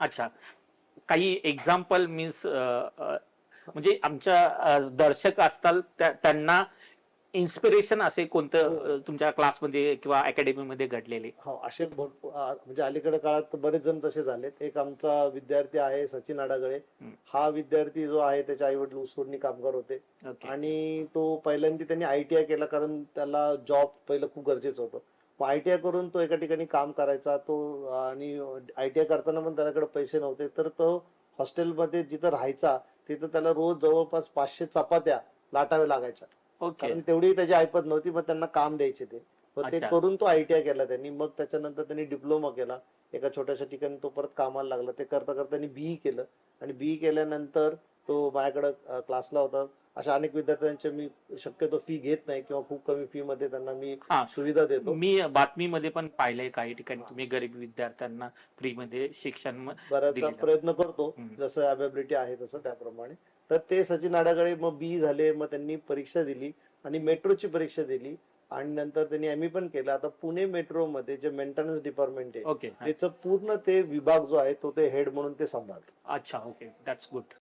अच्छा. काही example means म्हणजे आमच्या दर्शक असतात त्यांना इन्स्पिरेशन असे कोणतं हो. तुमच्या क्लासमध्ये किंवा अकॅडमीमध्ये घडलेले? हो, असे भरपूर म्हणजे अलीकडे काळात बरेच जण तसे झालेत. एक आमचा विद्यार्थी आहे सचिन आडागळे. हं. हा विद्यार्थी जो आहे त्याचे आई वडील ऊसतोडणी कामगार होते ओके. आणि तो पहिल्यांदा त्यांनी ITI केला कारण त्याला जॉब पहिलं खूप गरजेचं होतं. मग ITI करून तो एका ठिकाणी काम करायचा तो आणि ITI करताना पण त्याच्याकडे पैसे नव्हते तर तो हॉस्टेलमध्ये जिथं राहायचा तिथं त्याला रोज जवळपास 500 चपात्या लाटाव्या लागायच्या. ओके. कारण तेवढी त्याची ऐपत नव्हती मग त्यांना काम द्यायचे ते. मग ते अच्छा. करून तो ITI केला त्यांनी. मग त्याच्यानंतर त्यांनी डिप्लोमा केला. एका छोट्याशा ठिकाणी तो परत कामाला लागला. ते करता करता त्यांनी BE केलं आणि BE केल्यानंतर तो माझ्याकडे क्लासला होता. अशा अनेक विद्यार्थ्यांचे मी शक्यतो फी घेत नाही किंवा खूप कमी फी मध्ये त्यांना मी हा, सुविधा देतो. मी बातमीमध्ये पण पाहिलंय काही ठिकाणी तुम्ही गरीब विद्यार्थ्यांना फ्रीमध्ये शिक्षण बऱ्याचदा दिलेलं. प्रयत्न करतो हम्म. जसं अवेबिलिटी आहे तसं त्याप्रमाणे. तर ते सचिन आडागळे मग BE झाले. मग त्यांनी परीक्षा दिली आणि मेट्रोची परीक्षा दिली आणि नंतर त्यांनी ME पण केलं. आता पुणे मेट्रोमध्ये जे मेंटेनन्स डिपार्टमेंट आहे ओके. त्याचं पूर्ण ते विभाग जो आहे तो ते हेड म्हणून ते सांभाळतात. अच्छा. Okay, that's good.